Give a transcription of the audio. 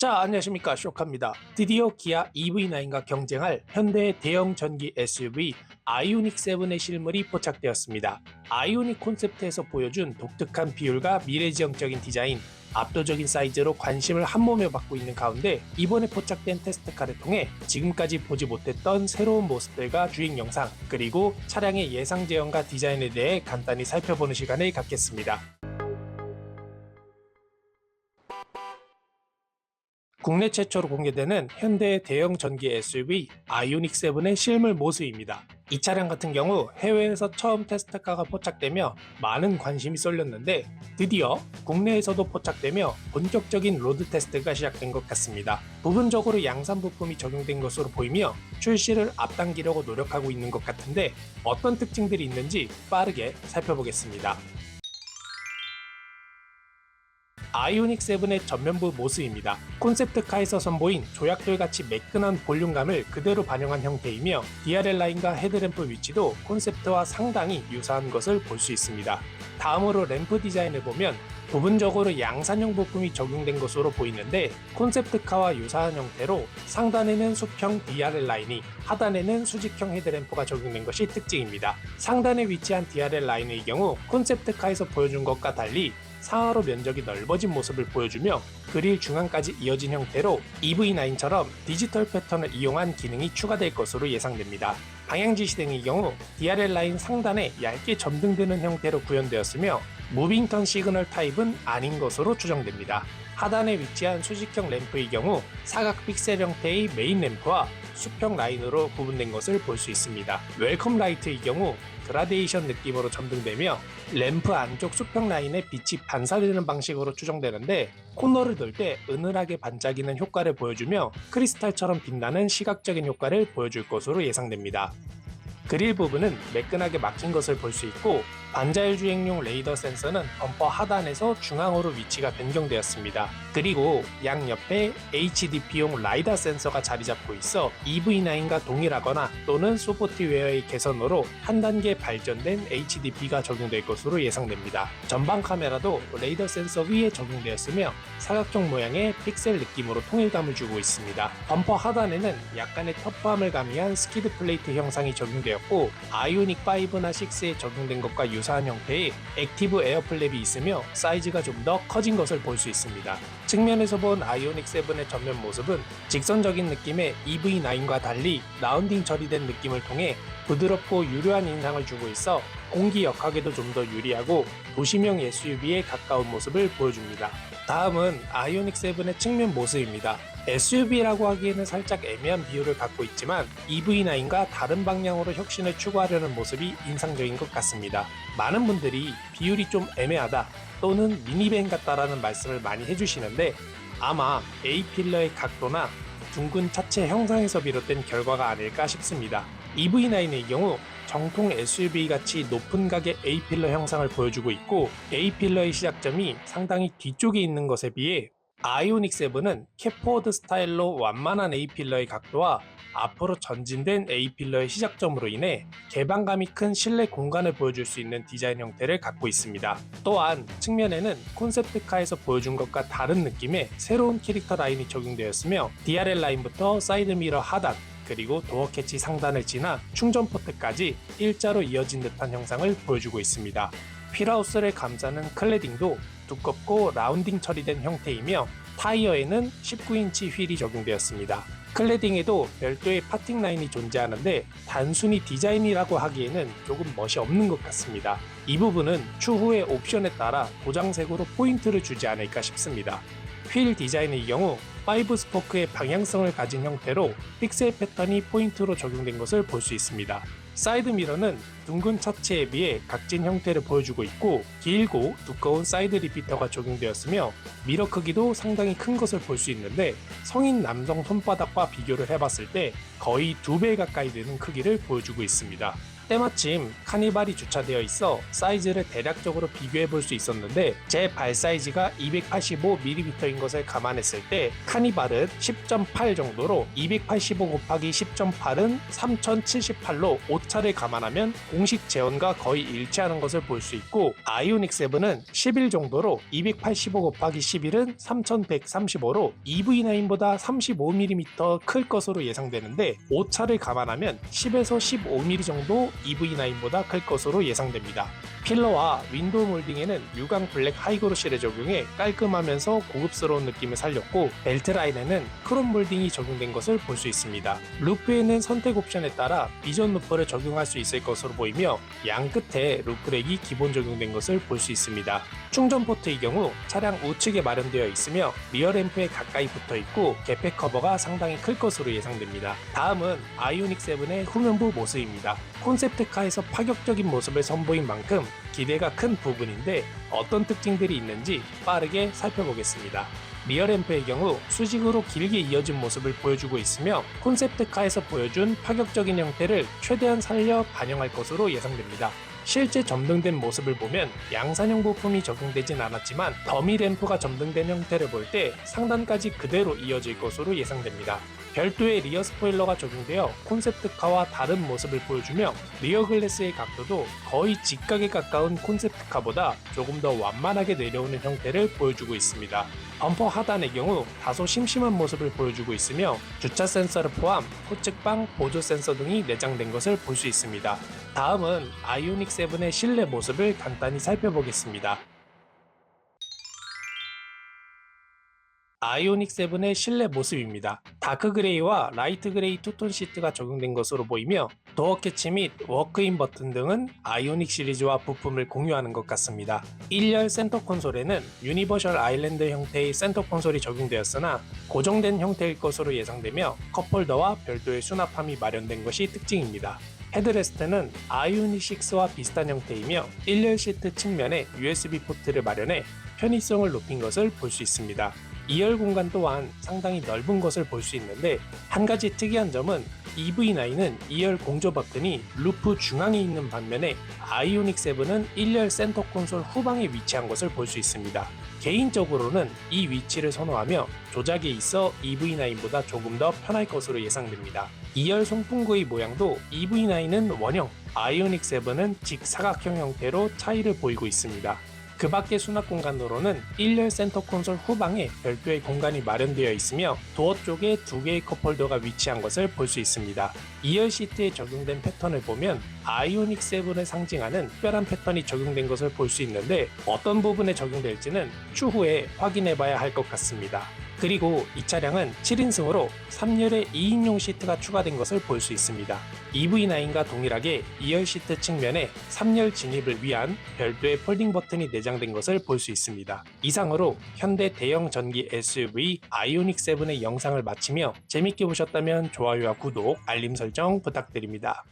자, 안녕하십니까. 쇼카입니다. 드디어 기아 EV9과 경쟁할 현대의 대형 전기 SUV 아이오닉 7의 실물이 포착되었습니다. 아이오닉 콘셉트에서 보여준 독특한 비율과 미래지향적인 디자인, 압도적인 사이즈로 관심을 한몸에 받고 있는 가운데 이번에 포착된 테스트카를 통해 지금까지 보지 못했던 새로운 모습들과 주행 영상, 그리고 차량의 예상 제형과 디자인에 대해 간단히 살펴보는 시간을 갖겠습니다. 국내 최초로 공개되는 현대의 대형 전기 SUV 아이오닉 7의 실물 모습입니다. 이 차량 같은 경우 해외에서 처음 테스트카가 포착되며 많은 관심이 쏠렸는데 드디어 국내에서도 포착되며 본격적인 로드 테스트가 시작된 것 같습니다. 부분적으로 양산 부품이 적용된 것으로 보이며 출시를 앞당기려고 노력하고 있는 것 같은데 어떤 특징들이 있는지 빠르게 살펴보겠습니다. 아이오닉 7의 전면부 모습입니다. 콘셉트카에서 선보인 조약돌같이 매끈한 볼륨감을 그대로 반영한 형태이며 DRL 라인과 헤드램프 위치도 콘셉트와 상당히 유사한 것을 볼 수 있습니다. 다음으로 램프 디자인을 보면 부분적으로 양산형 부품이 적용된 것으로 보이는데 콘셉트카와 유사한 형태로 상단에는 수평 DRL 라인이, 하단에는 수직형 헤드램프가 적용된 것이 특징입니다. 상단에 위치한 DRL 라인의 경우 콘셉트카에서 보여준 것과 달리 상하로 면적이 넓어진 모습을 보여주며 그릴 중앙까지 이어진 형태로 EV9처럼 디지털 패턴을 이용한 기능이 추가될 것으로 예상됩니다. 방향 지시등의 경우 DRL 라인 상단에 얇게 점등되는 형태로 구현되었으며 무빙턴 시그널 타입은 아닌 것으로 추정됩니다. 하단에 위치한 수직형 램프의 경우 사각 픽셀 형태의 메인 램프와 수평 라인으로 구분된 것을 볼 수 있습니다. 웰컴 라이트의 경우 그라데이션 느낌으로 점등되며 램프 안쪽 수평 라인에 빛이 반사되는 방식으로 추정되는데 코너를 돌 때 은은하게 반짝이는 효과를 보여주며 크리스탈처럼 빛나는 시각적인 효과를 보여줄 것으로 예상됩니다. 그릴 부분은 매끈하게 막힌 것을 볼 수 있고 반자율 주행용 레이더 센서는 범퍼 하단에서 중앙으로 위치가 변경되었습니다. 그리고 양옆에 HDP용 라이다 센서가 자리 잡고 있어 EV9과 동일하거나 또는 소프트웨어의 개선으로 한 단계 발전된 HDP가 적용될 것으로 예상됩니다. 전방 카메라도 레이더 센서 위에 적용되었으며 사각형 모양의 픽셀 느낌으로 통일감을 주고 있습니다. 범퍼 하단에는 약간의 터프함을 가미한 스키드 플레이트 형상이 적용되었고 아이오닉 5나 6에 적용된 것과 유사한 형태의 액티브 에어 플랩이 있으며 사이즈가 좀 더 커진 것을 볼 수 있습니다. 측면에서 본 아이오닉 7의 전면 모습은 직선적인 느낌의 EV9과 달리 라운딩 처리된 느낌을 통해 부드럽고 유려한 인상을 주고 있어 공기 역학에도 좀 더 유리하고 도시명 SUV에 가까운 모습을 보여줍니다. 다음은 아이오닉 7의 측면 모습입니다. SUV라고 하기에는 살짝 애매한 비율을 갖고 있지만 EV9과 다른 방향으로 혁신을 추구하려는 모습이 인상적인 것 같습니다. 많은 분들이 비율이 좀 애매하다 또는 미니밴 같다라는 말씀을 많이 해주시는데 아마 A필러의 각도나 둥근 차체 형상에서 비롯된 결과가 아닐까 싶습니다. EV9의 경우 정통 SUV같이 높은 각의 A필러 형상을 보여주고 있고 A필러의 시작점이 상당히 뒤쪽에 있는 것에 비해 아이오닉 7은 캡포워드 스타일로 완만한 A필러의 각도와 앞으로 전진된 A필러의 시작점으로 인해 개방감이 큰 실내 공간을 보여줄 수 있는 디자인 형태를 갖고 있습니다. 또한 측면에는 콘셉트카에서 보여준 것과 다른 느낌의 새로운 캐릭터 라인이 적용되었으며 DRL 라인부터 사이드미러 하단, 그리고 도어 캐치 상단을 지나 충전 포트까지 일자로 이어진 듯한 형상을 보여주고 있습니다. 휠하우스를 감싸는 클래딩도 두껍고 라운딩 처리된 형태이며 타이어에는 19인치 휠이 적용되었습니다. 클래딩에도 별도의 파팅 라인이 존재하는데 단순히 디자인이라고 하기에는 조금 멋이 없는 것 같습니다. 이 부분은 추후의 옵션에 따라 도장색으로 포인트를 주지 않을까 싶습니다. 휠 디자인의 경우 5 스포크의 방향성을 가진 형태로 픽셀 패턴이 포인트로 적용된 것을 볼 수 있습니다. 사이드 미러는 둥근 차체에 비해 각진 형태를 보여주고 있고 길고 두꺼운 사이드 리피터가 적용되었으며 미러 크기도 상당히 큰 것을 볼 수 있는데 성인 남성 손바닥과 비교를 해봤을 때 거의 2배 가까이 되는 크기를 보여주고 있습니다. 때마침 카니발이 주차되어 있어 사이즈를 대략적으로 비교해 볼 수 있었는데 제 발 사이즈가 285mm인 것을 감안했을 때 카니발은 10.8 정도로 285 곱하기 10.8은 3078로 오차를 감안하면 공식 재원과 거의 일치하는 것을 볼 수 있고, 아이오닉 7은 11 정도로 285 곱하기 11은 3135로 EV9보다 35mm 클 것으로 예상되는데, 오차를 감안하면 10에서 15mm 정도 EV9보다 클 것으로 예상됩니다. 필러와 윈도우 몰딩에는 유광 블랙 하이그로시를 적용해 깔끔하면서 고급스러운 느낌을 살렸고, 벨트 라인에는 크롬 몰딩이 적용된 것을 볼 수 있습니다. 루프에는 선택 옵션에 따라 비전 루프를 적용할 수 있을 것으로 보이며, 양 끝에 루프렉이 기본 적용된 것을 볼 수 있습니다. 충전 포트의 경우 차량 우측에 마련되어 있으며 리어 램프에 가까이 붙어 있고 개폐 커버가 상당히 클 것으로 예상됩니다. 다음은 아이오닉 7의 후면부 모습입니다. 콘셉트카에서 파격적인 모습을 선보인 만큼 기대가 큰 부분인데, 어떤 특징들이 있는지 빠르게 살펴보겠습니다. 리어 램프의 경우 수직으로 길게 이어진 모습을 보여주고 있으며, 콘셉트카에서 보여준 파격적인 형태를 최대한 살려 반영할 것으로 예상됩니다. 실제 점등된 모습을 보면 양산형 부품이 적용되진 않았지만 더미 램프가 점등된 형태를 볼 때 상단까지 그대로 이어질 것으로 예상됩니다. 별도의 리어 스포일러가 적용되어 콘셉트카와 다른 모습을 보여주며, 리어 글래스의 각도도 거의 직각에 가까운 콘셉트카보다 조금 더 완만하게 내려오는 형태를 보여주고 있습니다. 범퍼 하단의 경우 다소 심심한 모습을 보여주고 있으며, 주차 센서를 포함 후측방 보조 센서 등이 내장된 것을 볼 수 있습니다. 다음은 아이오닉 7의 실내 모습을 간단히 살펴보겠습니다. 아이오닉 7의 실내 모습입니다. 다크 그레이와 라이트 그레이 투톤 시트가 적용된 것으로 보이며, 도어 캐치 및 워크인 버튼 등은 아이오닉 시리즈와 부품을 공유하는 것 같습니다. 1열 센터 콘솔에는 유니버셜 아일랜드 형태의 센터 콘솔이 적용되었으나 고정된 형태일 것으로 예상되며, 컵홀더와 별도의 수납함이 마련된 것이 특징입니다. 헤드레스트는 아이오닉 6와 비슷한 형태이며 1열 시트 측면에 USB 포트를 마련해 편의성을 높인 것을 볼 수 있습니다. 2열 공간 또한 상당히 넓은 것을 볼 수 있는데, 한 가지 특이한 점은 EV9은 2열 공조 버튼이 루프 중앙에 있는 반면에 아이오닉 7은 1열 센터 콘솔 후방에 위치한 것을 볼 수 있습니다. 개인적으로는 이 위치를 선호하며 조작에 있어 EV9보다 조금 더 편할 것으로 예상됩니다. 2열 송풍구의 모양도 EV9은 원형, 아이오닉 7은 직사각형 형태로 차이를 보이고 있습니다. 그 밖의 수납 공간으로는 1열 센터 콘솔 후방에 별도의 공간이 마련되어 있으며, 도어 쪽에 2개의 컵홀더가 위치한 것을 볼 수 있습니다. 2열 시트에 적용된 패턴을 보면 아이오닉 7을 상징하는 특별한 패턴이 적용된 것을 볼 수 있는데, 어떤 부분에 적용될지는 추후에 확인해 봐야 할 것 같습니다. 그리고 이 차량은 7인승으로 3열에 2인용 시트가 추가된 것을 볼 수 있습니다. EV9과 동일하게 2열 시트 측면에 3열 진입을 위한 별도의 폴딩 버튼이 내장된 것을 볼 수 있습니다. 이상으로 현대 대형 전기 SUV 아이오닉 7의 영상을 마치며 재밌게 보셨다면 좋아요와 구독, 알림 설정 부탁드립니다.